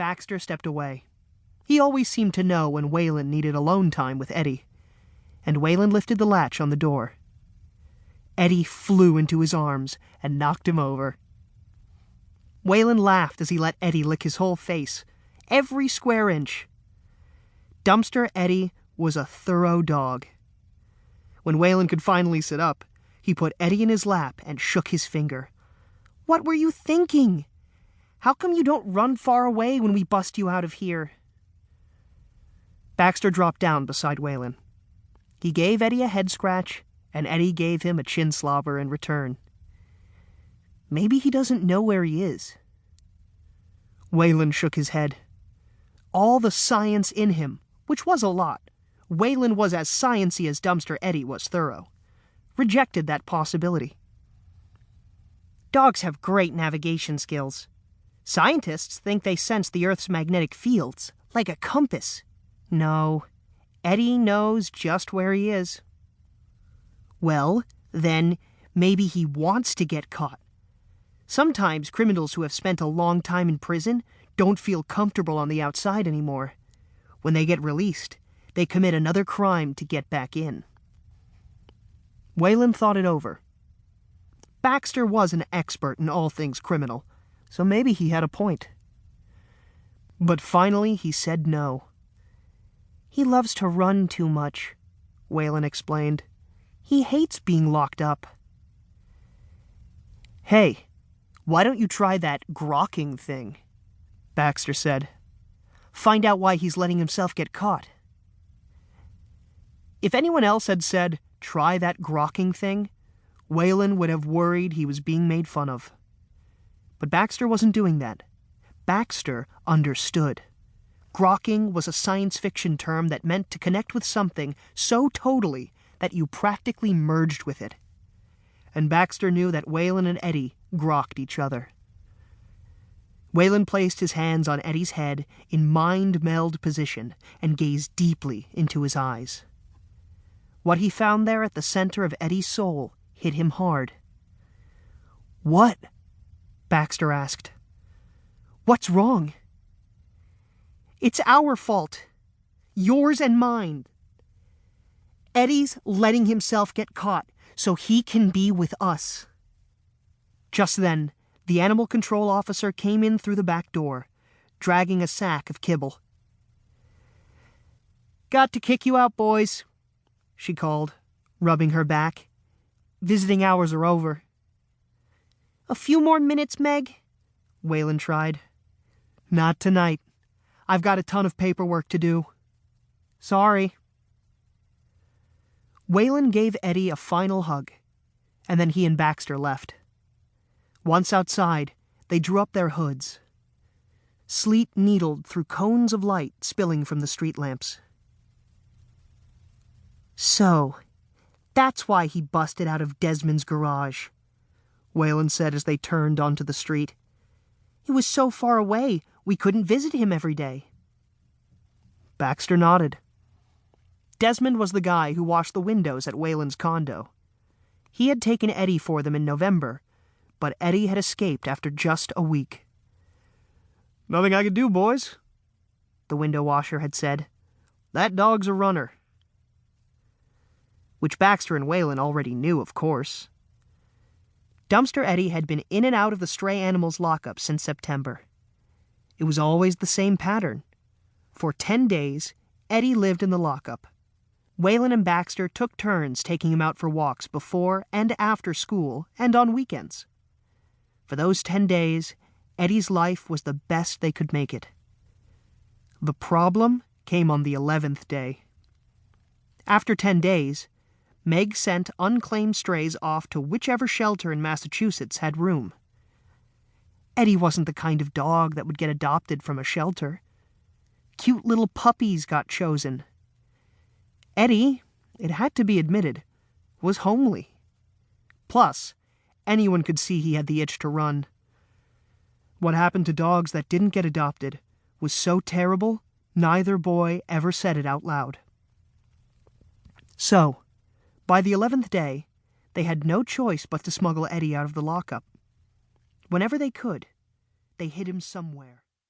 Baxter stepped away. He always seemed to know when Waylon needed alone time with Eddy, and Waylon lifted the latch on the door. Eddy flew into his arms and knocked him over. Waylon laughed as he let Eddy lick his whole face, every square inch. Dumpster Eddy was a thorough dog. When Waylon could finally sit up, he put Eddy in his lap and shook his finger. "What were you thinking? How come you don't run far away when we bust you out of here?" Baxter dropped down beside Waylon. He gave Eddy a head scratch, and Eddy gave him a chin slobber in return. Maybe he doesn't know where he is. Waylon shook his head. All the science in him, which was a lot, Waylon was as science-y as Dumpster Eddy was thorough, rejected that possibility. Dogs have great navigation skills. Scientists think they sense the Earth's magnetic fields, like a compass. No, Eddy knows just where he is. Well, then, maybe he wants to get caught. Sometimes criminals who have spent a long time in prison don't feel comfortable on the outside anymore. When they get released, they commit another crime to get back in. Waylon thought it over. Baxter was an expert in all things criminal, so maybe he had a point. But finally he said no. "He loves to run too much," Waylon explained. "He hates being locked up." "Hey, why don't you try that grokking thing?" Baxter said. "Find out why he's letting himself get caught." If anyone else had said, "Try that grokking thing," Waylon would have worried he was being made fun of. But Baxter wasn't doing that. Baxter understood. Grokking was a science fiction term that meant to connect with something so totally that you practically merged with it. And Baxter knew that Waylon and Eddy grokked each other. Waylon placed his hands on Eddy's head in mind-meld position and gazed deeply into his eyes. What he found there at the center of Eddy's soul hit him hard. "What?" Baxter asked. "What's wrong?" "It's our fault. Yours and mine. Eddy's letting himself get caught so he can be with us." Just then, the animal control officer came in through the back door, dragging a sack of kibble. "Got to kick you out, boys," she called, rubbing her back. "Visiting hours are over." "A few more minutes, Meg?" Waylon tried. "Not tonight. I've got a ton of paperwork to do. Sorry." Waylon gave Eddy a final hug, and then he and Baxter left. Once outside, they drew up their hoods. Sleet needled through cones of light spilling from the street lamps. "So, that's why he busted out of Desmond's garage," Waylon said as they turned onto the street. "He was so far away, we couldn't visit him every day." Baxter nodded. Desmond was the guy who washed the windows at Waylon's condo. He had taken Eddy for them in November, but Eddy had escaped after just a week. "Nothing I could do, boys," the window washer had said. "That dog's a runner." Which Baxter and Waylon already knew, of course. Dumpster Eddy had been in and out of the stray animals lockup since September. It was always the same pattern. For 10 days, Eddy lived in the lockup. Waylon and Baxter took turns taking him out for walks before and after school and on weekends. For those 10 days, Eddy's life was the best they could make it. The problem came on the 11th day. After 10 days, Meg sent unclaimed strays off to whichever shelter in Massachusetts had room. Eddy wasn't the kind of dog that would get adopted from a shelter. Cute little puppies got chosen. Eddy, it had to be admitted, was homely. Plus, anyone could see he had the itch to run. What happened to dogs that didn't get adopted was so terrible, neither boy ever said it out loud. So, by the 11th day, they had no choice but to smuggle Eddy out of the lockup. Whenever they could, they hid him somewhere.